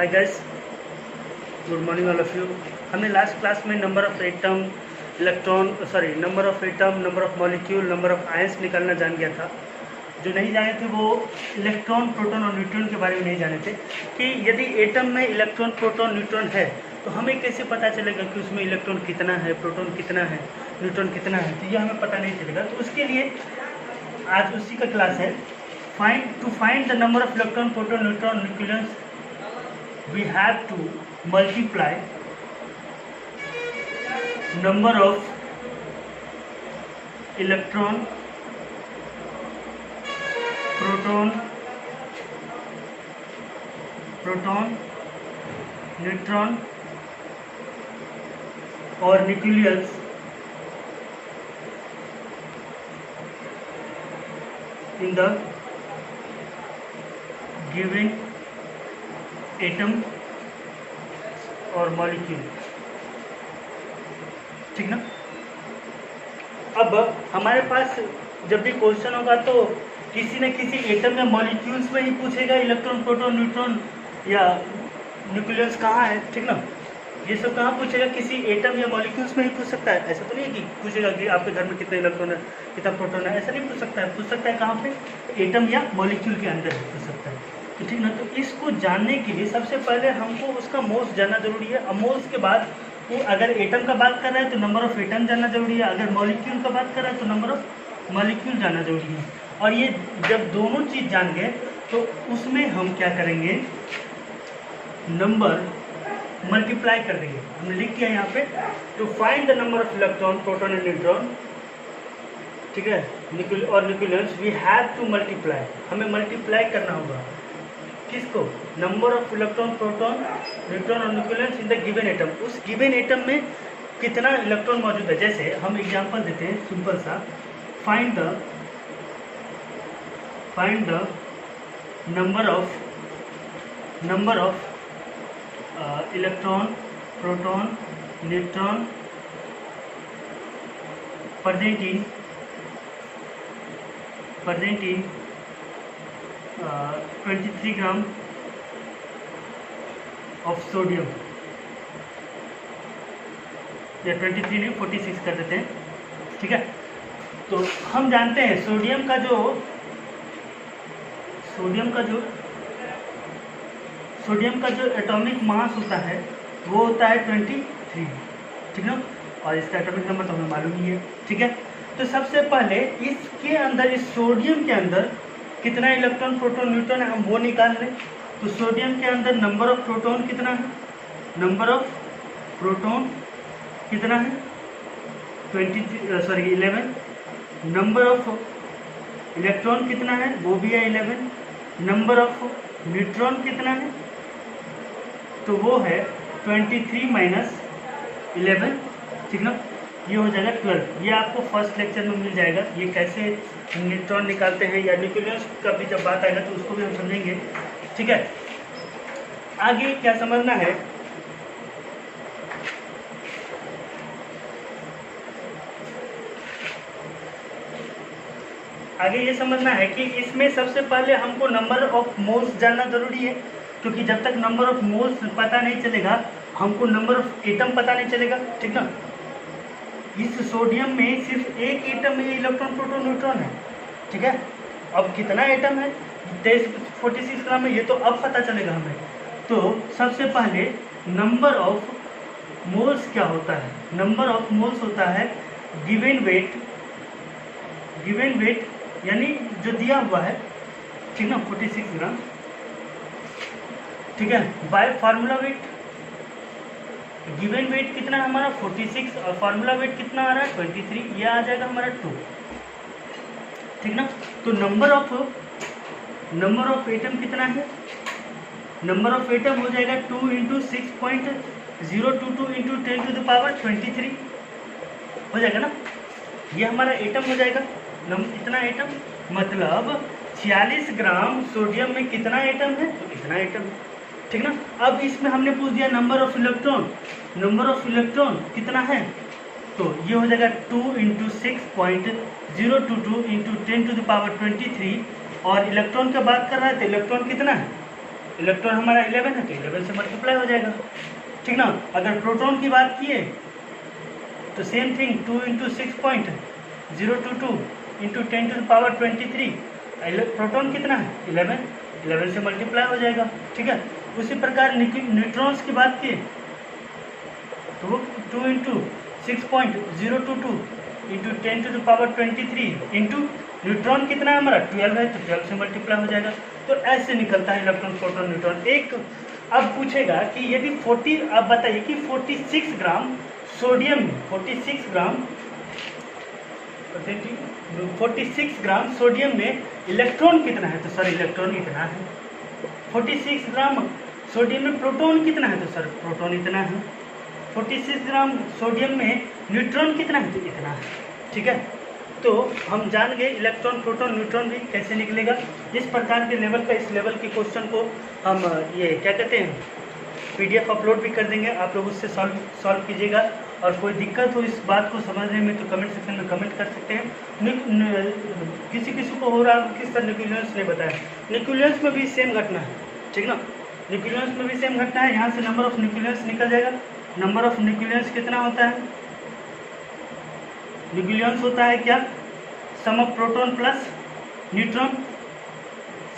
Hi guys, good morning all of you. हमने last class में number of atom, number of atom, number of molecule, number of ions निकालना जान गया था। जो नहीं जाने थे वो इलेक्ट्रॉन, प्रोटॉन और न्यूट्रॉन के बारे में नहीं जाने थे कि यदि एटम में इलेक्ट्रॉन, प्रोटॉन, न्यूट्रॉन है तो हमें कैसे पता चलेगा कि उसमें इलेक्ट्रॉन कितना है, प्रोटॉन कितना है, न्यूट्रॉन कितना है, तो ये हमें पता नहीं चलेगा। तो उसके लिए आज उसी का क्लास है। To find the number of electron, proton, neutron, nucleons, we have to multiply number of electron, proton, neutron और nucleus in the given atom और मॉलिक्यूल। ठीक ना। अब हमारे पास जब भी क्वेश्चन होगा तो किसी न किसी एटम या मॉलिक्यूल्स में ही पूछेगा इलेक्ट्रॉन, प्रोटॉन, न्यूट्रॉन या न्यूक्लियस कहाँ है। ठीक ना। ये सब कहाँ पूछेगा, किसी एटम या मॉलिक्यूल्स में ही पूछ सकता है। ऐसा तो नहीं है कि पूछेगा कि आपके घर में कितने इलेक्ट्रॉन है, कितना प्रोटॉन है, ऐसा नहीं पूछ सकता है। पूछ सकता है कहाँ पे, एटम या मॉलिक्यूल के अंदर पूछ सकता है। तो ठीक ना। तो इसको जानने के लिए सबसे पहले हमको उसका मोल्स जानना जरूरी है। और मोल्स के बाद वो अगर एटम का बात कर रहा है तो नंबर ऑफ एटम जानना जरूरी है, अगर मॉलिक्यूल का बात कर रहा है तो नंबर ऑफ मॉलिक्यूल जानना जरूरी है। और ये जब दोनों चीज़ जान गए तो उसमें हम क्या करेंगे, नंबर मल्टीप्लाई कर देंगे। हमने लिख दिया यहाँ पे, to find the number of electron, proton and neutron, ठीक है, और nucleus, we have to multiply. हमें मल्टीप्लाई करना होगा किसको, number of electron, proton, neutron और nucleus in the given atom. उस गिवन एटम में कितना इलेक्ट्रॉन मौजूद है। जैसे हम एग्जांपल देते हैं सिंपल सा, find the number of electron, proton, neutron present in 23 gram of sodium, या 23 नहीं 46 कर देते हैं। ठीक है। तो हम जानते हैं सोडियम का जो एटॉमिक मास होता है वो होता है 23। ठीक है। और इसका एटॉमिक नंबर तो हमें मालूम ही है। ठीक है। तो सबसे पहले इसके अंदर, इस सोडियम के अंदर कितना इलेक्ट्रॉन, प्रोटॉन, न्यूट्रॉन है हम वो निकाल लें। तो सोडियम के अंदर नंबर ऑफ प्रोटॉन कितना है, नंबर ऑफ प्रोटॉन कितना है 11। नंबर ऑफ इलेक्ट्रॉन कितना है वो भी है 11। नंबर ऑफ न्यूट्रॉन कितना है तो वो है 23 माइनस 11। ठीक ना। ये हो जाएगा 12। ये आपको फर्स्ट लेक्चर में मिल जाएगा, ये कैसे न्यूट्रॉन निकालते हैं, या न्यूक्लियस का भी जब बात आएगा तो उसको भी हम समझेंगे। ठीक है। आगे क्या समझना है, आगे ये समझना है कि इसमें सबसे पहले हमको नंबर ऑफ मोल्स जानना जरूरी है, क्योंकि जब तक नंबर ऑफ मोल्स पता नहीं चलेगा हमको नंबर ऑफ एटम पता नहीं चलेगा। ठीक ना। इस सोडियम में सिर्फ एक एटम में इलेक्ट्रॉन, प्रोटॉन, न्यूट्रॉन है। ठीक है। अब कितना एटम है 46 ग्राम में, ये तो अब पता चलेगा हमें। तो सबसे पहले नंबर ऑफ मोल्स क्या होता है, नंबर ऑफ मोल्स होता है गिवन वेट यानी जो दिया हुआ है। ठीक ना, 46 ग्राम। ठीक है। Bye formula wait, given weight कितना है हमारा 46 और फार्मूला वेट कितना आ रहा है 23, ये आ जाएगा हमारा 2। ठीक ना। तो नंबर ऑफ एटम कितना है, नंबर ऑफ एटम हो जाएगा 2 × 6.022 × 10⁻23 हो जाएगा ना। ये हमारा एटम हो जाएगा। इतना एटम मतलब 46 ग्राम सोडियम में कितना एटम है तो इतना एटम है। ठीक ना। अब इसमें हमने पूछ दिया number of electron, number of electron कितना है तो ये हो जाएगा 2 × 6.022 × 10⁻23। और इलेक्ट्रॉन की बात कर रहा है तो इलेक्ट्रॉन कितना है इलेक्ट्रॉन हमारा 11 है तो 11 से मल्टीप्लाई हो जाएगा, ठीक ना। अगर प्रोटॉन की बात किए तो सेम थिंग, 2 × 6.022 × 10⁻23, प्रोटॉन कितना है 11 से मल्टीप्लाई हो जाएगा, ठीक है। उसी प्रकार न्यूट्रॉन्स की बात किए तो वो 2 × 6.022 × 10⁻23 इंटू न्यूट्रॉन कितना है हमारा 12 है तो 12 से मल्टीप्लाई हो जाएगा। तो ऐसे निकलता है इलेक्ट्रॉन प्रोटॉन न्यूट्रॉन। एक अब पूछेगा कि यदि 40, अब बताइए कि 46 ग्राम सोडियम में 46 ग्राम सोडियम में इलेक्ट्रॉन कितना है, तो सर इलेक्ट्रॉन इतना है। 46 ग्राम सोडियम में प्रोटॉन कितना है, तो सर प्रोटॉन इतना है। 46 ग्राम सोडियम में न्यूट्रॉन कितना है, तो इतना है, ठीक है। तो हम जान गए इलेक्ट्रॉन प्रोटॉन न्यूट्रॉन भी कैसे निकलेगा। इस प्रकार के लेवल का, इस लेवल के क्वेश्चन को हम ये क्या कहते हैं PDF अपलोड भी कर देंगे, आप लोग उससे सॉल्व कीजिएगा। और कोई दिक्कत हो इस बात को समझने में तो कमेंट सेक्शन में कमेंट कर सकते हैं। किसी को हो रहा है किस तरह न्यूक्लियस ने बताया, न्यूक्लियस में भी सेम घटना है, ठीक ना। न्यूक्लियस में भी सेम घटना है। यहाँ से नंबर ऑफ न्यूक्लियस निकल जाएगा। नंबर ऑफ न्यूक्लियस कितना होता है, न्यूक्लियस होता है क्या, sum of proton plus neutron,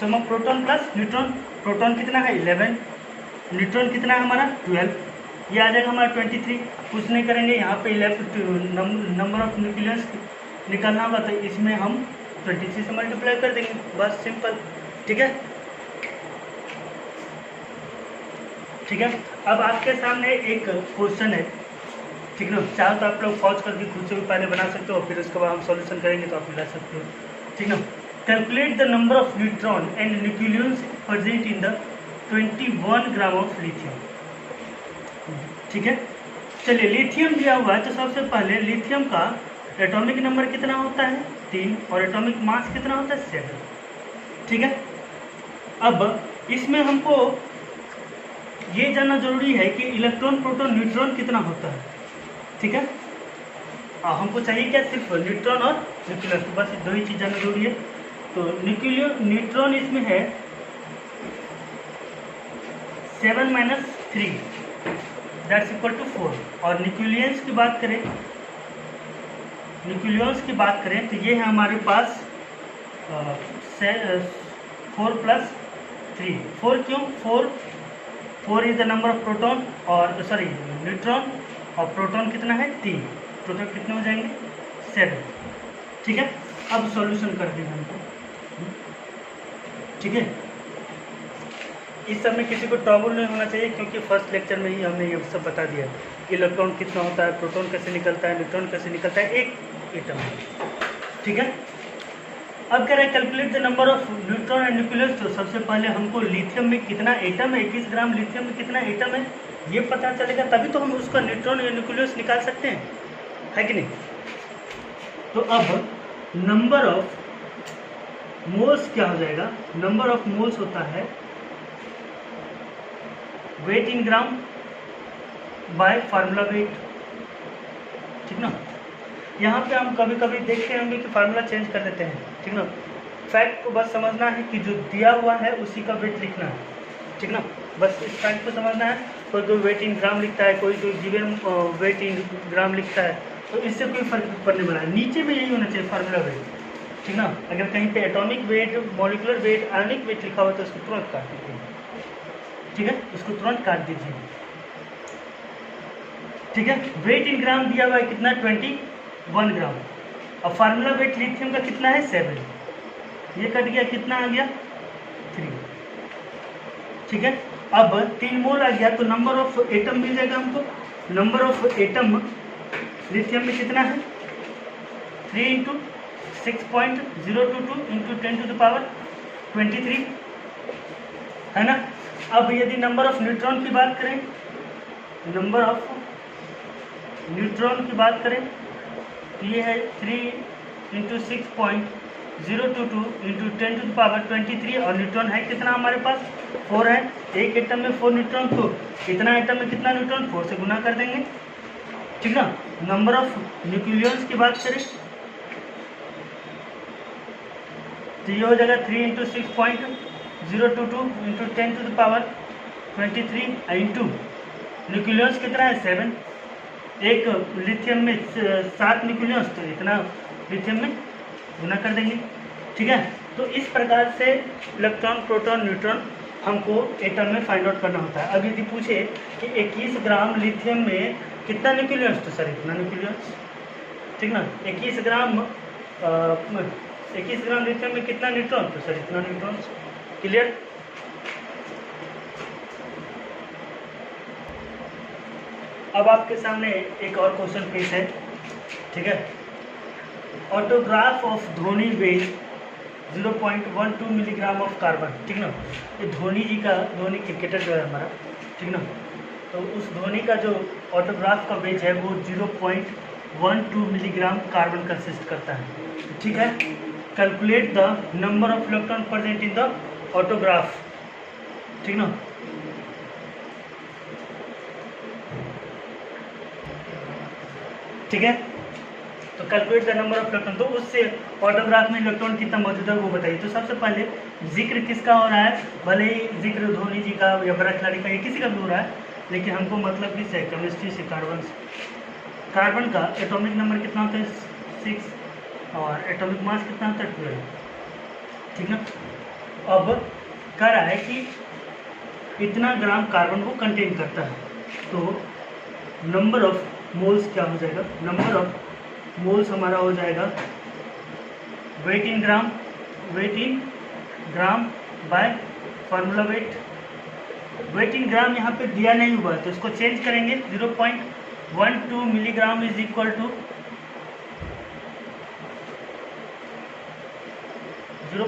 sum of proton plus neutron. Proton कितना है 11, न्यूट्रॉन कितना है हमारा 12, ये आ जाएगा हमारा 23। कुछ नहीं करेंगे, यहाँ पे नंबर ऑफ न्यूक्लियस निकालना होगा तो इसमें हम 23 से मल्टीप्लाई कर देंगे, बस सिंपल, ठीक है। ठीक है, अब आपके सामने एक क्वेश्चन है, ठीक ना। चाहे तो आप लोग पॉज करके खुद से भी पहले बना सकते हो, फिर उसके बाद हम सॉल्यूशन करेंगे तो आप मिला सकते हो, ठीक ना। Calculate the number of neutron and nucleus present in the 21 gram of lithium, ठीक है। चलिए लिथियम दिया हुआ है तो सबसे पहले लिथियम का एटॉमिक नंबर कितना होता है 3 और एटॉमिक मास कितना होता है 7, ठीक है। अब इसमें हमको ये जानना जरूरी है कि इलेक्ट्रॉन प्रोटॉन न्यूट्रॉन कितना होता है, ठीक है। हमको चाहिए क्या, सिर्फ न्यूट्रॉन और न्यूक्लियस, तो बस दो ही चीज़ जानना जरूरी है। तो न्यूट्रॉन इसमें है 7 - 3 दैट्स इक्वल टू 4। और न्यूक्लियस की बात करें, तो ये है हमारे पास 4 + 3। 4 क्यों, 4 is the number of proton और सॉरी न्यूट्रॉन, और प्रोटॉन कितना है 3, टोटल कितने हो जाएंगे 7, ठीक है। अब सॉल्यूशन कर देंगे हमको, ठीक है। इस सब में किसी को ट्रबल नहीं होना चाहिए क्योंकि फर्स्ट लेक्चर में ही हमने ये सब बता दिया कि इलेक्ट्रॉन कितना होता है, प्रोटॉन कैसे निकलता है, न्यूट्रॉन कैसे निकलता है एक एटम, ठीक है। अब कह रहे हैं calculate the number of neutron and nucleus. तो सबसे पहले हमको लिथियम में कितना एटम है, 21 ग्राम लिथियम में कितना एटम है ये पता चलेगा, तभी तो हम उसका न्यूट्रॉन या न्यूक्लियस निकाल सकते हैं, है कि नहीं। तो अब नंबर ऑफ मोल्स क्या हो जाएगा, नंबर ऑफ मोल्स होता है weight in gram by formula weight, ठीक ना। यहाँ पे हम कभी कभी देखते होंगे कि फार्मूला चेंज कर देते हैं, ठीक ना। फैक्ट को बस समझना है कि जो दिया हुआ है उसी का वेट लिखना है, ठीक ना। बस इस फैक्ट को समझना है। कोई वेट इन ग्राम लिखता है, कोई गिवन वेट इन ग्राम लिखता है, तो इससे कोई फर्क पड़ने वाला है। नीचे में यही होना चाहिए फार्मूला वेट, ठीक ना। अगर कहीं पे एटॉमिक वेट, मॉलिकुलर वेट, आयनिक वेट लिखा हुआ तो उसको तुरंत काट दीजिए, ठीक है, उसको तुरंत काट दीजिए, ठीक है। वेट इन ग्राम दिया हुआ है कितना 21 ग्राम। अब फार्मूला वेट लिथियम का कितना है 7, ये कट गया, कितना आ गया 3, ठीक है। अब 3 मोल आ गया तो नंबर ऑफ एटम मिल जाएगा हमको। नंबर ऑफ एटम लिथियम में कितना है 3 × 6.022 × 10⁻23, है ना। अब यदि नंबर ऑफ न्यूट्रॉन की बात करें, नंबर ऑफ न्यूट्रॉन की बात करें तो ये है 3 × 6.022 × 10⁻23 और न्यूट्रॉन है कितना हमारे पास 4 है। एक एटम में 4 न्यूट्रॉन, तो कितना एटम में कितना न्यूट्रॉन 4 से गुना कर देंगे, ठीक ना। नंबर ऑफ न्यूक्लियस की बात करें तो ये हो जाएगा 3 × 022 इंटू 10⁻23 इंटू न्यूक्लियस कितना है 7, एक लिथियम में 7 न्यूक्लियस, तो इतना लिथियम में गुना कर देंगे। ठीक है, तो इस प्रकार से इलेक्ट्रॉन प्रोटॉन न्यूट्रॉन हमको एटम में फाइंड आउट करना होता है। अब यदि पूछे कि 21 ग्राम लिथियम में कितना न्यूक्लियस, तो सर इतना न्यूक्लियस। ठीक ना, 21 ग्राम लिथियम में कितना न्यूट्रॉन, तो सर इतना न्यूट्रॉन। क्लियर। अब आपके सामने एक और क्वेश्चन पेश है। ठीक है, autograph of Dhoni was 0.12 milligram of carbon. ठीक ना, ये धोनी क्रिकेटर जो है हमारा, ठीक ना, तो उस धोनी का जो ऑटोग्राफ का वेज है वो 0.12 मिलीग्राम कार्बन कंसिस्ट करता है। ठीक है, calculate the number of electron present in the autograph. ठीक ना, ठीक है, तो calculate the number of electron, तो उससे ऑटोग्राफ में इलेक्ट्रॉन कितना मौजूद है वो बताइए। तो सबसे पहले जिक्र किसका हो रहा है, भले ही जिक्र धोनी जी का या बड़ा खिलाड़ी का या किसी का भी हो रहा है, लेकिन हमको मतलब किससे, केमिस्ट्री से, कार्बन से। कार्बन का एटॉमिक नंबर कितना होता है 6 और एटॉमिक मास कितना होता है 12। ठीक ना, अब कह रहा है कि इतना ग्राम कार्बन वो कंटेन करता है, तो नंबर ऑफ मोल्स क्या हो जाएगा, नंबर ऑफ मोल्स हमारा हो जाएगा weight in gram by formula weight in gram यहाँ पे दिया नहीं हुआ है, तो इसको चेंज करेंगे। 0.12 milligram is equal to 0.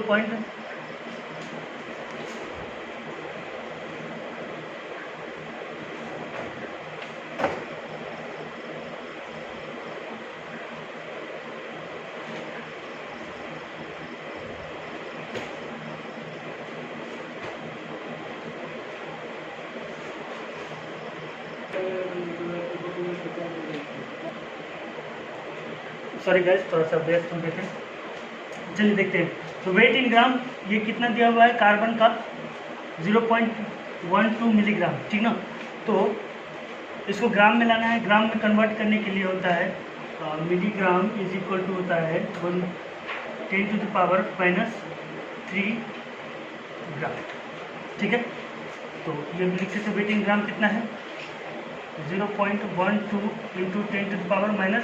Sorry guys, थोड़ा सा व्यस्त हो गए थे। चलिए देखते हैं, तो वेट इन ग्राम ये कितना दिया हुआ है कार्बन का 0.12 मिलीग्राम। ठीक ना, तो इसको ग्राम में लाना है, ग्राम में कन्वर्ट करने के लिए होता है मिलीग्राम इज इक्वल टू होता है 10⁻³ ग्राम। ठीक है, तो ये लिख सकते वेट इन ग्राम कितना है 0.12 into 10⁻³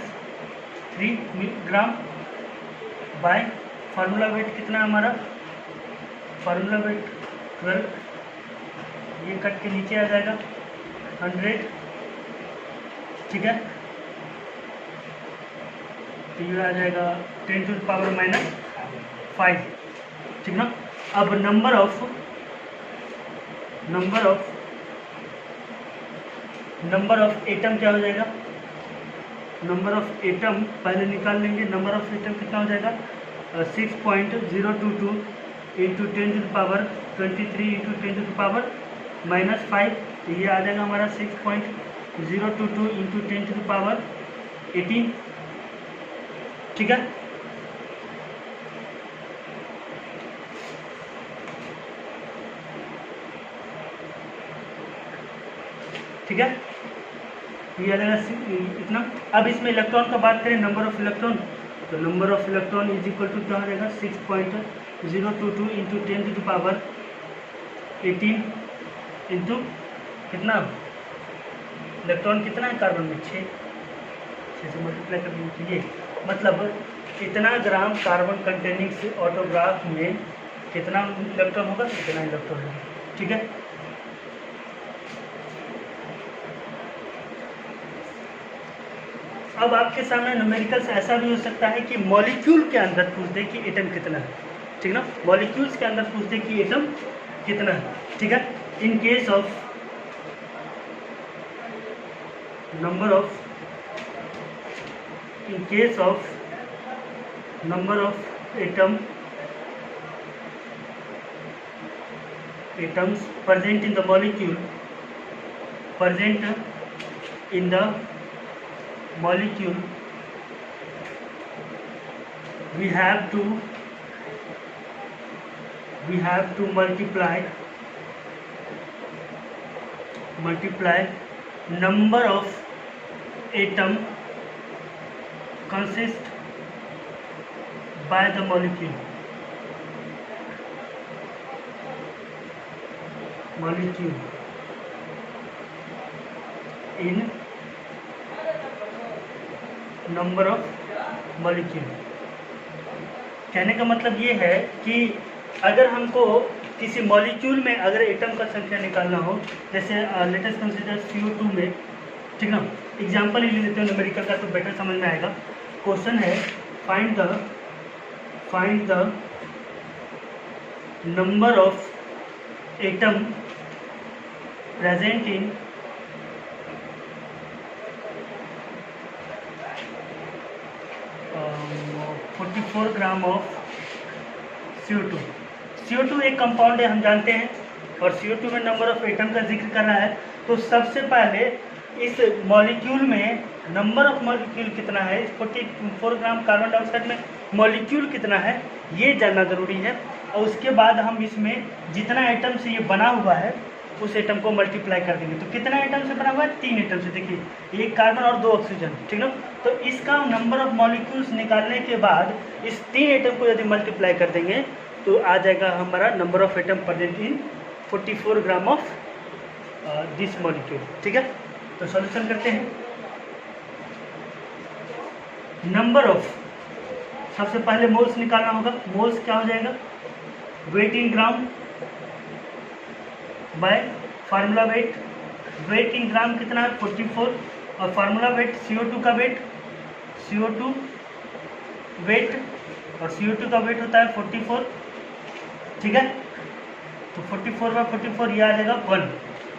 gram by formula wait कितना है हमारा, फार्मूला वेट 12, ये कट के नीचे आ जाएगा 100। ठीक है, तो ये आ जाएगा 10⁻⁵। ठीक ना, अब नंबर ऑफ एटम क्या हो जाएगा, नंबर ऑफ एटम पहले निकाल लेंगे। नंबर ऑफ एटम कितना हो जाएगा 6.022 इंटू 10⁻23 इंटू 10⁻⁻5, तो ये आ जाएगा हमारा 6.022 इंटू 10⁻18। ठीक है, ठीक है, ये आ जाएगा इतना। अब इसमें इलेक्ट्रॉन का बात करें, नंबर ऑफ इलेक्ट्रॉन, तो number of electron is equal to क्या हो जाएगा 6.022 इंटू 10⁻18 इंटू कितना, इलेक्ट्रॉन कितना है कार्बन में 6 से मल्टीप्लाई कर देंगे। ये मतलब इतना ग्राम कार्बन कंटेनिंग से ऑटोग्राफ में कितना इलेक्ट्रॉन होगा, कितना इलेक्ट्रॉन होगा। ठीक है, अब आपके सामने न्यूमेरिकल्स ऐसा भी हो सकता है कि मॉलिक्यूल के अंदर पूछ दे कि एटम कितना है। ठीक ना, मॉलिक्यूल्स के अंदर पूछ दे कि एटम कितना है। ठीक है, in case of number of atoms present in the molecule, we have to we have to multiply number of atom consist by the molecule in number of molecule। कहने का मतलब ये है कि अगर हमको किसी मॉलिक्यूल में अगर एटम का संख्या निकालना हो, जैसे लेट अस कंसीडर CO2 में, ठीक ना, एग्जांपल ही ले लेते हैं न्यूमेरिकल का तो बेटर समझ में आएगा। क्वेश्चन है find the number of atom present in 44 gram of CO2। CO2 एक कंपाउंड है, हम जानते हैं, और CO2 में नंबर ऑफ एटम का जिक्र कर रहा है। तो सबसे पहले इस मॉलिक्यूल में नंबर ऑफ मॉलिक्यूल कितना है, इस 44 ग्राम कार्बन डाइऑक्साइड में मॉलिक्यूल कितना है, ये जानना ज़रूरी है। और उसके बाद हम इसमें जितना एटम से ये बना हुआ है उस एटम को मल्टीप्लाई कर देंगे। तो कितना एटम से बना हुआ है, 3 एटम से। देखिए, 1 कार्बन और 2 ऑक्सीजन, ठीक ना। तो इसका नंबर ऑफ मॉलिक्यूल्स निकालने के बाद इस 3 एटम को यदि मल्टीप्लाई कर देंगे तो आ जाएगा हमारा number of atom present in 44 gram of this molecule, ठीक है। तो सॉल्यूशन करते हैं। नंबर ऑफ, सबसे पहले मोल्स निकालना होगा। मोल्स क्या हो जाएगा, weight in gram by formula weight. Weight in gram कितना है, 44, और फार्मूला वेट CO2 का वेट, CO2 वेट, और CO2 का वेट होता है 44, ठीक है। तो 44/44 ये आ जाएगा 1।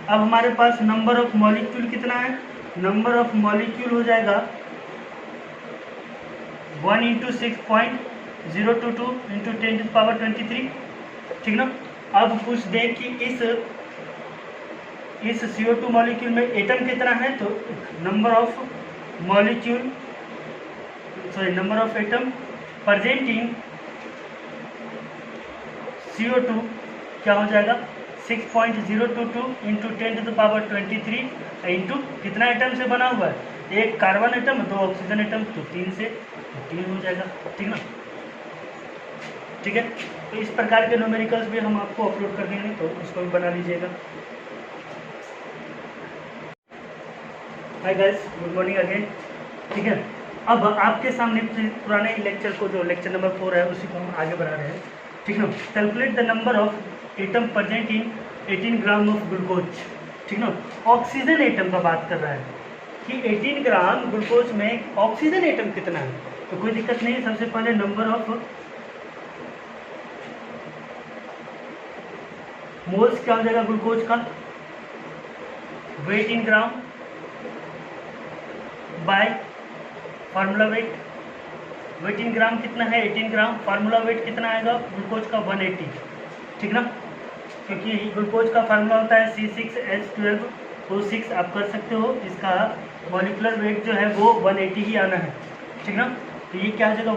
अब हमारे पास नंबर ऑफ मॉलिक्यूल कितना है, नंबर ऑफ मॉलिक्यूल हो जाएगा 1 × 6.022 × 10⁻23, ठीक ना। अब पूछ दे कि इस CO2 मॉलिक्यूल में एटम कितना है, तो number of atom present in CO2 क्या हो जाएगा, 6.022 × 10⁻23 इंटू कितना एटम से बना हुआ है, 1 कार्बन एटम, 2 ऑक्सीजन एटम, तो 3 से 3 हो जाएगा, ठीक ना, ठीक है। तो इस प्रकार के न्यूमेरिकल्स भी हम आपको अपलोड कर देंगे, तो इसको भी बना लीजिएगा। Hi guys, good morning again, ठीक है। अब आपके सामने पुराने लेक्चर को, जो लेक्चर नंबर 4 है, उसी को हम आगे बढ़ा रहे हैं, ठीक ना। Calculate the number of atom present in 18 gram of glucose, ठीक ना। ऑक्सीजन एटम का बात कर रहा है कि 18 ग्राम ग्लूकोज में ऑक्सीजन एटम कितना है, तो कोई दिक्कत नहीं है। सबसे पहले नंबर ऑफ मोल्स क्या हो जाएगा ग्लूकोज का, weight in gram by formula weight. Weight in gram कितना है, 18 ग्राम, फार्मूला वेट कितना आएगा ग्लूकोज का 180, ठीक ना, क्योंकि ग्लूकोज का फार्मूला होता है C6H12O6, आप कर सकते हो। इसका मॉलिक्यूलर वेट जो है वो 180 ही आना है, ठीक ना। तो ये क्या हो जाएगा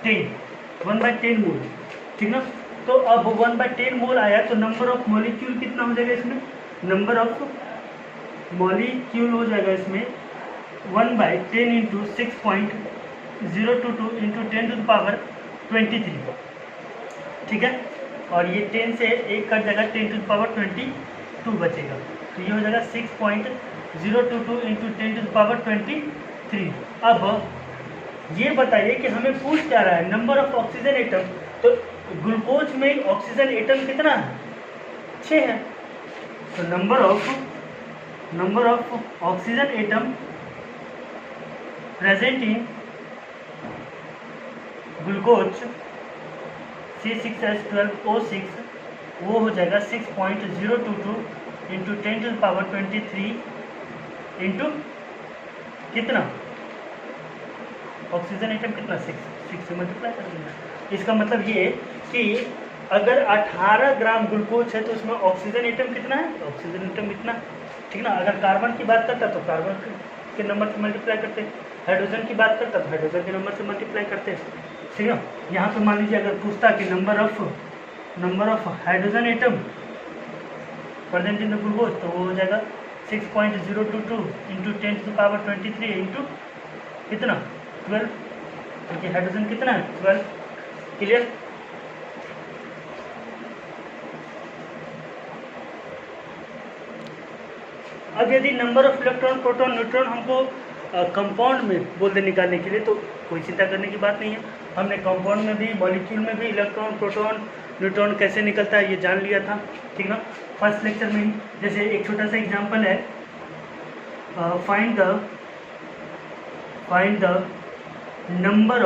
1/10 मोल, ठीक ना। तो अब 1/10 मोल आया, तो नंबर ऑफ मॉलिक्यूल कितना हो जाएगा इसमें, नंबर ऑफ मॉलिक्यूल हो जाएगा इसमें 1/10 × 6.022 × 10⁻23, ठीक है। और ये 10 से 1 कट जाएगा, 10⁻22 बचेगा, तो ये हो जाएगा 6.022 × 10⁻23। अब ये बताइए कि हमें पूछ क्या रहा है, नंबर ऑफ ऑक्सीजन एटम। तो ग्लूकोज में ऑक्सीजन एटम कितना है, 6 है। तो number of oxygen atom present in glucose C6H12O6 वो हो जाएगा 6.022 × 10⁻23 इंटू कितना, ऑक्सीजन एटम कितना, 6 से मल्टीप्लाई कर देंगे। इसका मतलब ये कि अगर 18 ग्राम ग्लूकोज है तो उसमें ऑक्सीजन एटम कितना है, ऑक्सीजन एटम इतना, ठीक ना। अगर कार्बन की बात करता तो कार्बन के नंबर से मल्टीप्लाई करते, हाइड्रोजन की बात करता तो हाइड्रोजन के नंबर से मल्टीप्लाई करते, ठीक ना। यहाँ पे मान लीजिए अगर पूछता कि number of number of hydrogen atom present in the glucose, तो वो हो जाएगा 6.022 इंटू 10⁻23 इंटू कितना 12, क्योंकि हाइड्रोजन कितना है 12। क्लियर। अब यदि number of electron proton neutron हमको कंपाउंड में बोल दे निकालने के लिए, तो कोई चिंता करने की बात नहीं है। हमने कंपाउंड में भी मॉलिक्यूल में भी इलेक्ट्रॉन प्रोटॉन न्यूट्रॉन कैसे निकलता है ये जान लिया था, ठीक ना, फर्स्ट लेक्चर में ही। जैसे एक छोटा सा एग्जांपल है, find the number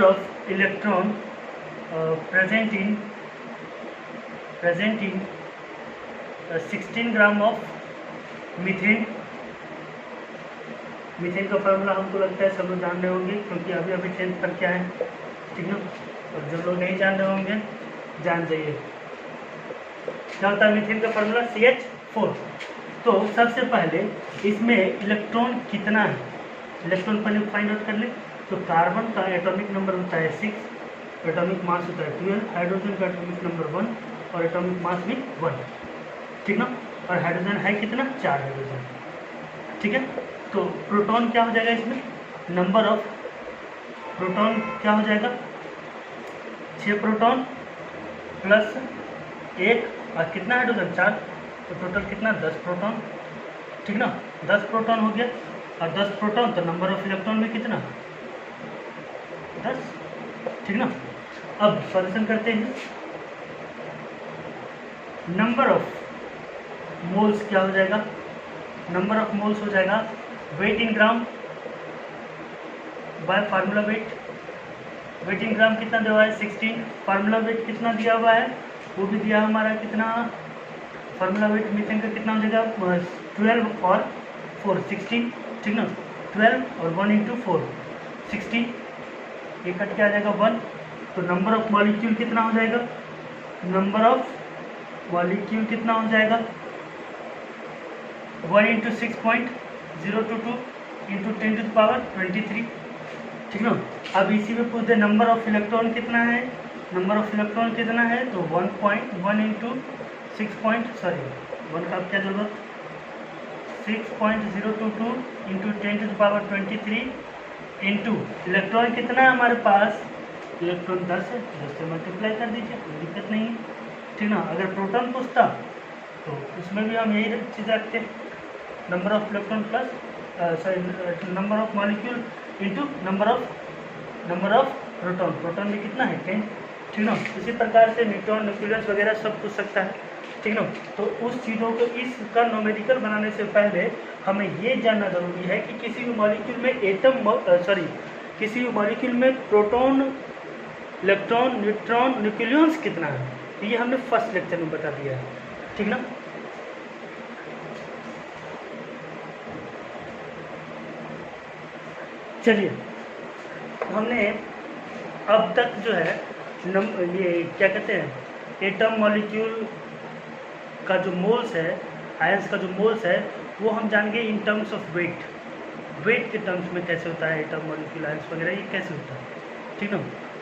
of electron present in 16 gram of methane. Methane का फार्मूला हमको लगता है सब लोग जान रहे होंगे, क्योंकि अभी 10th पर क्या है, ठीक ना। और जो लोग नहीं जान रहे होंगे जान जाइए क्या होता है मीथेन का फार्मूला, CH4। तो सबसे पहले इसमें इलेक्ट्रॉन कितना है, इलेक्ट्रॉन पहले फाइंड आउट कर ले। तो कार्बन का एटॉमिक नंबर होता है 6, एटॉमिक मास होता है 12, हाइड्रोजन का एटॉमिक नंबर 1 और एटॉमिक मास भी 1, ठीक ना। और हाइड्रोजन है कितना, 4 हाइड्रोजन, ठीक है। तो प्रोटॉन क्या हो जाएगा इसमें, नंबर ऑफ प्रोटॉन क्या हो जाएगा, 6 प्रोटॉन प्लस 1 और कितना हाइड्रोजन 4, तो टोटल कितना 10 प्रोटॉन, ठीक ना। 10 प्रोटॉन हो गया, और 10 प्रोटॉन तो नंबर ऑफ इलेक्ट्रॉन में कितना 10, ठीक ना। अब सॉल्यूशन करते हैं। नंबर ऑफ मोल्स क्या हो जाएगा, नंबर ऑफ मोल्स हो जाएगा weight in gram by formula weight. Weight in gram कितना दिया हुआ है 16, फार्मूला वेट कितना दिया हुआ है वो भी दिया हमारा कितना, फार्मूला वेट मीथेन का कितना हो जाएगा 12 और 4 16, ठीक ना। 12 और 1 इंटू 4 16, ये कट के आ जाएगा 1। तो नंबर ऑफ मॉलिक्यूल कितना हो जाएगा, नंबर ऑफ मॉलिक्यूल कितना हो जाएगा 1 इंटू 6.022 इंटू 10⁻23, ठीक ना। अब इसी में पूछते नंबर ऑफ इलेक्ट्रॉन कितना है, नंबर ऑफ इलेक्ट्रॉन कितना है, तो 1 इंटू 1 का क्या जरूरत 6.022 इंटू 10⁻23 इंटू इलेक्ट्रॉन कितना है हमारे पास, इलेक्ट्रॉन 10 है, 10 से मल्टीप्लाई कर दीजिए, कोई दिक्कत नहीं है, ठीक ना। अगर प्रोटॉन पूछता तो उसमें भी हम यही चीज़ रखते हैं, number of electron plus number of molecule into number of proton भी कितना है 10, ठीक ना। इसी प्रकार से न्यूट्रॉन न्यूक्लियस वगैरह सब पूछ सकता है, ठीक ना। तो उस चीज़ों को इसका न्यूमेरिकल बनाने से पहले हमें ये जानना जरूरी है कि किसी भी मॉलिक्यूल में किसी भी मॉलिक्यूल में प्रोटॉन इलेक्ट्रॉन न्यूट्रॉन न्यूक्लियस कितना है, ये हमने फर्स्ट लेक्चर में बता दिया है, ठीक ना। चलिए हमने अब तक जो है ये क्या कहते हैं एटम मॉलिक्यूल का जो मोल्स है, आयंस का जो मोल्स है वो हम जान गए इन टर्म्स ऑफ वेट के टर्म्स में कैसे होता है एटम मॉलिक्यूल आयंस वगैरह ये कैसे होता है, ठीक ना।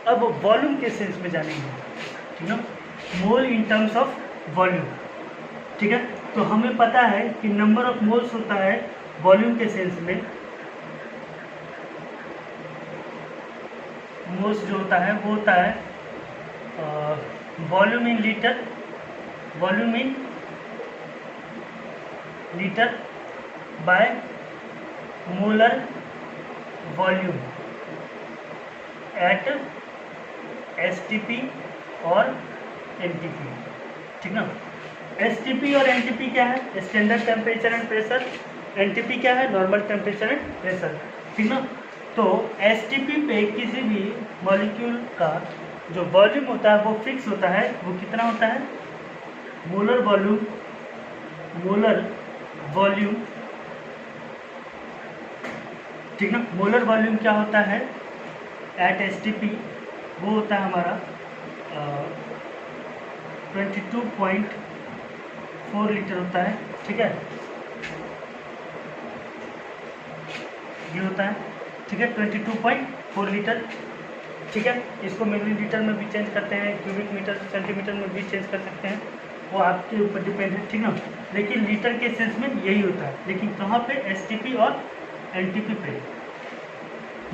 अब वॉल्यूम के सेंस में जानेंगे, ठीक ना, मोल इन टर्म्स ऑफ वॉल्यूम, ठीक है। तो हमें पता है कि नंबर ऑफ मोल्स होता है वॉल्यूम के सेंस में, मोल्स जो होता है वो होता है volume in litre by molar volume at STP और NTP, ठीक ना। STP और NTP क्या है, standard temperature and pressure, NTP क्या है, नॉर्मल टेम्परेचर एंड प्रेशर, ठीक ना। तो STP पे किसी भी मॉलिक्यूल का जो वॉल्यूम होता है वो फिक्स होता है, वो कितना होता है मोलर वॉल्यूम, ठीक ना। मोलर वॉल्यूम क्या होता है एट STP, वो होता है हमारा 22.4 लीटर होता है, ठीक है, ये होता है, ठीक है 22.4 लीटर, ठीक है। इसको मिलीलीटर में भी चेंज करते हैं, क्यूबिक मीटर सेंटीमीटर में भी चेंज कर सकते हैं, वो आपके ऊपर डिपेंड है, ठीक ना। लेकिन लीटर के सेंस में यही होता है, लेकिन कहाँ पे, एसटीपी और एनटीपी पे,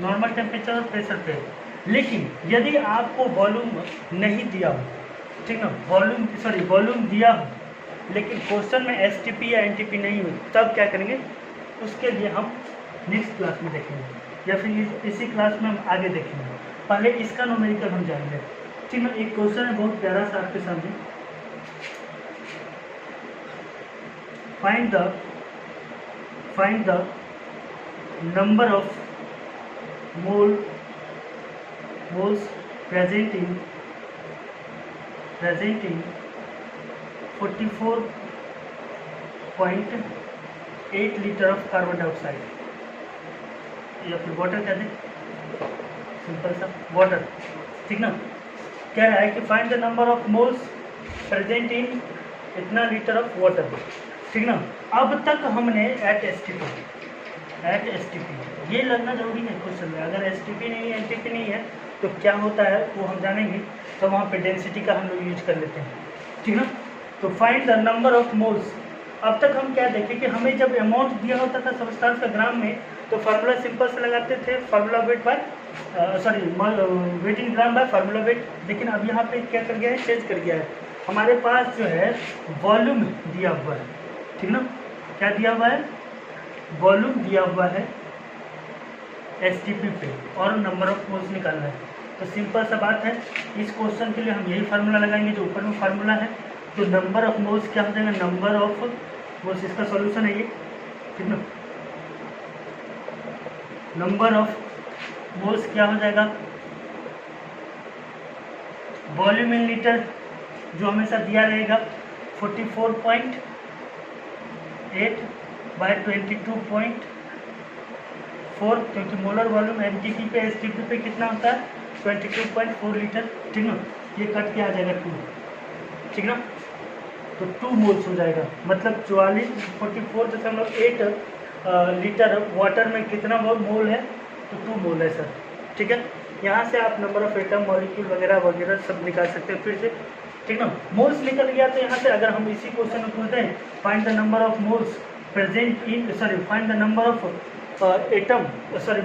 नॉर्मल टेम्परेचर और प्रेशर पे। लेकिन यदि आपको वॉल्यूम नहीं दिया हो, ठीक ना, वॉल्यूम दिया हो लेकिन क्वेश्चन में एसटीपी या एनटीपी नहीं हो, तब क्या करेंगे, उसके लिए हम नेक्स्ट क्लास में देखेंगे या फिर इसी क्लास में हम आगे देखेंगे। पहले इसका न्यूमेरिकल हम जानेंगे, ठीक ना। एक क्वेश्चन है बहुत प्यारा सा आपके सामने, find the number of moles present in 44.8 litre of carbon dioxide, या फिर वाटर कहते हैं, सिंपल सा वाटर, ठीक ना। कह रहा है कि find the number of moles present in इतना लीटर ऑफ वाटर, ठीक ना। अब तक हमने एट एसटीपी ये लगना जरूरी है क्वेश्चन में, अगर एसटीपी नहीं है, एनटीपी नहीं है तो क्या होता है वो हम जानेंगे, तो वहाँ पे डेंसिटी का हम लोग यूज कर लेते हैं, ठीक ना। तो find the number of moles, अब तक हम क्या देखें कि हमें जब अमाउंट दिया होता था सब्सटेंस का ग्राम में, तो फार्मूला सिंपल से लगाते थे, formula weight by weight in gram by formula wait. लेकिन अब यहाँ पे क्या कर गया है, चेंज कर गया है, हमारे पास जो है वॉल्यूम दिया हुआ है, ठीक ना। क्या दिया हुआ है, वॉल्यूम दिया हुआ है एसटीपी पे, और नंबर ऑफ मोल्स निकालना है। तो सिंपल सा बात है, इस क्वेश्चन के लिए हम यही फार्मूला लगाएंगे जो ऊपर में फार्मूला है। तो नंबर ऑफ मोल्स क्या हो जाएगा, नंबर ऑफ मोल्स, इसका सॉल्यूशन है ये, ठीक ना। नंबर ऑफ मोल्स क्या हो जाएगा, वॉल्यूम इन लीटर जो हमेशा दिया रहेगा 44.8 बाय 22.4, क्योंकि मोलर वॉल्यूम एनटीपी पे एसटीपी पे कितना होता है, 22.4 लीटर, ठीक ना। ये कट के आ जाएगा 2, ठीक ना। तो 2 मोल्स हो जाएगा, मतलब 44.8 लीटर वाटर में कितना मोल है, तो 2 मोल है सर, ठीक है। यहाँ से आप नंबर ऑफ एटम, मॉलिक्यूल वगैरह वगैरह सब निकाल सकते हैं फिर से, ठीक ना। मोल्स निकल गया, तो यहाँ से अगर हम इसी क्वेश्चन में पूछते हैं, find the number of moles present in find the number of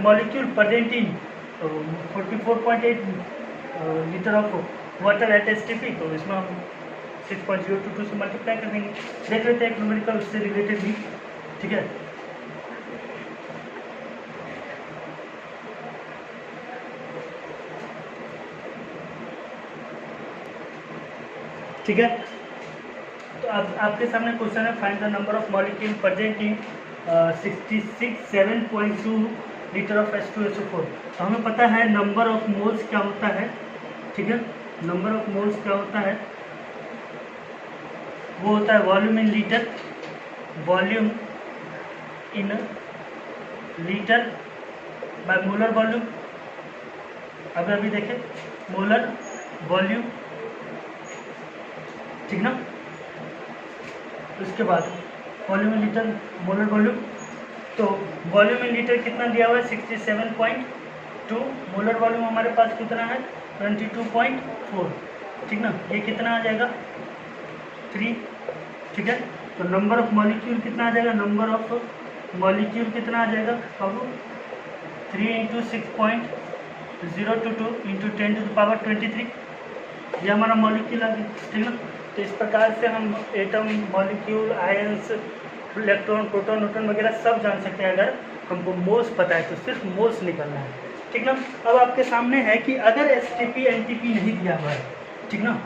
molecule present in 44.8 litre of water at STP, तो इसमें हम 6.022 से मल्टीप्लाई कर देंगे। देख लेते हैं एक न्यूमेरिकल उससे रिलेटेड भी, ठीक है। ठीक है, तो अब आपके सामने क्वेश्चन है, find the number of molecule present in 67.2 litre of H2SO4। तो हमें पता है नंबर ऑफ मोल्स क्या होता है, ठीक है। नंबर ऑफ मोल्स क्या होता है, वो होता है volume in litre, volume in litre by molar volume. अभी देखें, मोलर वॉल्यूम, ठीक ना। उसके बाद volume in litre, molar volume. तो वॉल्यूम इन लीटर कितना दिया हुआ है, 67.2, मोलर वॉल्यूम हमारे पास कितना है, 22.4, ठीक ना। ये कितना आ जाएगा, 3, ठीक है। तो नंबर ऑफ मॉलिक्यूल कितना आ जाएगा, नंबर ऑफ मॉलिक्यूल कितना आ जाएगा, अब 3 × 6.022 × 10⁻23, ये हमारा मॉलिक्यूल आ गया, ठीक ना। तो इस प्रकार से हम atom, molecule, ions, electron, proton, neutron वगैरह सब जान सकते हैं। अगर हमको मोल्स पता है तो सिर्फ मोल्स निकलना है, ठीक ना। अब आपके सामने है कि अगर एसटीपी एनटीपी नहीं दिया हुआ है, ठीक ना,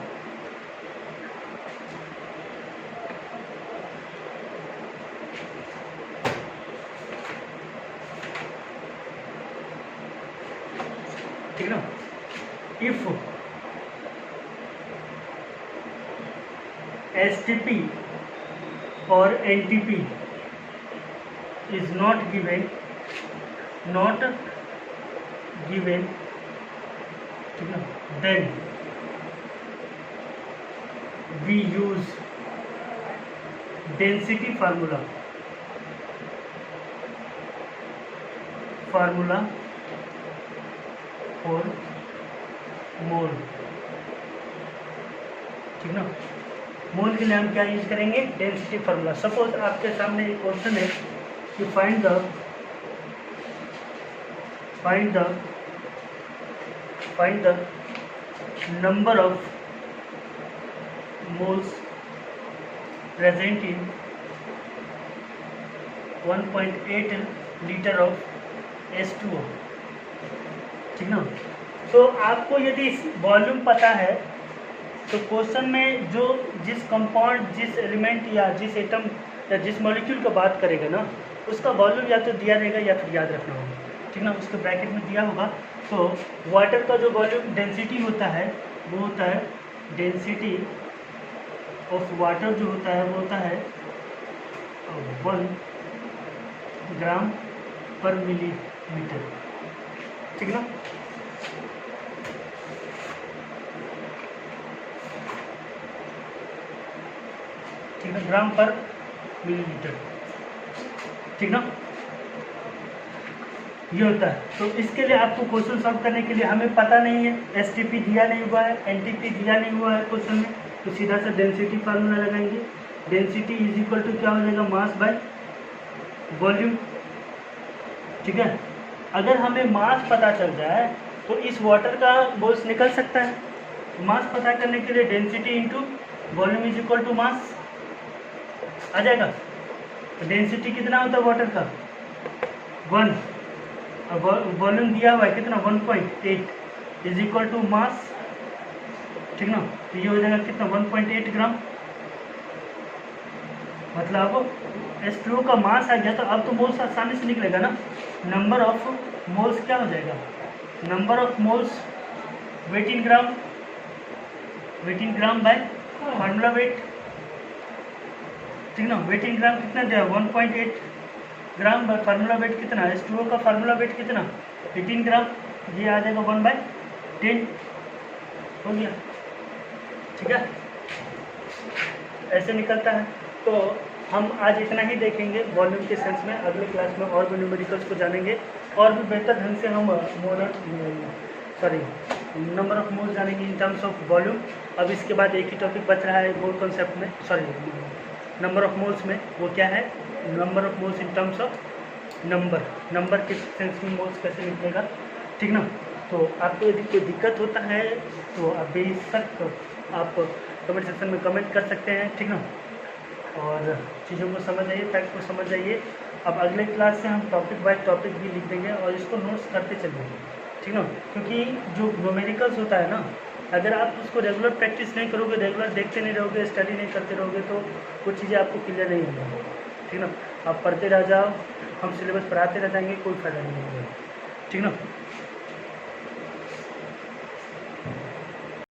ठीक ना, if STP or NTP is not given, ठीक है, then we use density formula for मोल, ठीक ना। मोल के लिए हम क्या यूज करेंगे, डेंसिटी फार्मूला। सपोज आपके सामने एक क्वेश्चन है कि find the number of moles present in 1.8 litre of H2O, ठीक ना। तो आपको यदि वॉल्यूम पता है तो क्वेश्चन में जो जिस कंपाउंड, जिस एलिमेंट या जिस एटम या जिस मॉलिक्यूल का बात करेगा ना, उसका वॉल्यूम या तो दिया रहेगा या फिर याद रखना होगा, ठीक ना। उसके ब्रैकेट में दिया होगा। तो वाटर का जो वॉल्यूम डेंसिटी होता है वो होता है, डेंसिटी ऑफ वाटर जो होता है वो होता है 1 ग्राम पर मिलीलीटर, ठीक ना। ठीक है, ग्राम पर मिलीलीटर, ठीक ना, ये होता है। तो इसके लिए आपको क्वेश्चन सॉल्व करने के लिए हमें पता नहीं है, एसटीपी दिया नहीं हुआ है, एनटीपी दिया नहीं हुआ है क्वेश्चन में, तो सीधा सा डेंसिटी फार्मूला लगाएंगे। डेंसिटी इज इक्वल टू क्या हो जाएगा, मास बाय वॉल्यूम, ठीक है। अगर हमें मास पता चल जाए तो इस वाटर का मोल्स निकल सकता है। मास पता करने के लिए density into volume is equal to mass आ जाएगा। तो डेंसिटी कितना होता है वाटर का, 1, और वॉल्यूम दिया हुआ है कितना, 1.8 इज इक्वल टू मास, ठीक ना। तो ये हो जाएगा कितना, 1.8 ग्राम। मतलब H2O का मास आ गया, तो अब तो मोल्स आसानी से निकलेगा ना। नंबर ऑफ मोल्स क्या हो जाएगा, number of moles wait in gram, by formula weight, ठीक ना। वेट इन ग्राम कितना दिया, 1.8 ग्राम बाय फार्मूला वेट कितना, H2O का फार्मूला वेट कितना, 18 ग्राम। ये आ जाएगा 1/10 हो गया, ठीक है। ऐसे निकलता है। तो हम आज इतना ही देखेंगे वॉल्यूम के सेंस में। अगले क्लास में और भी न्यूमेरिकल्स को जानेंगे और भी बेहतर ढंग से हम नंबर ऑफ मोल्स जानेंगे इन टर्म्स ऑफ वॉल्यूम। अब इसके बाद एक ही टॉपिक बच रहा है मोल कॉन्सेप्ट में, नंबर ऑफ मोल्स में। वो क्या है, number of moles in terms of number के सेंस में मोल्स कैसे निकलेगा, ठीक ना। तो आपको यदि कोई दिक्कत होता है तो आप बेशक आप कमेंट सेक्शन में कमेंट कर सकते हैं, ठीक ना। और चीज़ों को समझ आइए, फैक्ट को समझ आइए। अब अगले क्लास से हम टॉपिक बाय टॉपिक भी लिख देंगे और इसको नोट्स करते चलेंगे, ठीक ना। क्योंकि जो न्यूमेरिकल्स होता है ना, अगर आप उसको रेगुलर प्रैक्टिस नहीं करोगे, रेगुलर देखते नहीं रहोगे, स्टडी नहीं करते रहोगे, तो कुछ चीज़ें आपको क्लियर नहीं होंगी, ठीक ना। आप पढ़ते रह जाओ, हम सिलेबस पढ़ाते रह जाएंगे, कोई फायदा नहीं होगा, ठीक ना।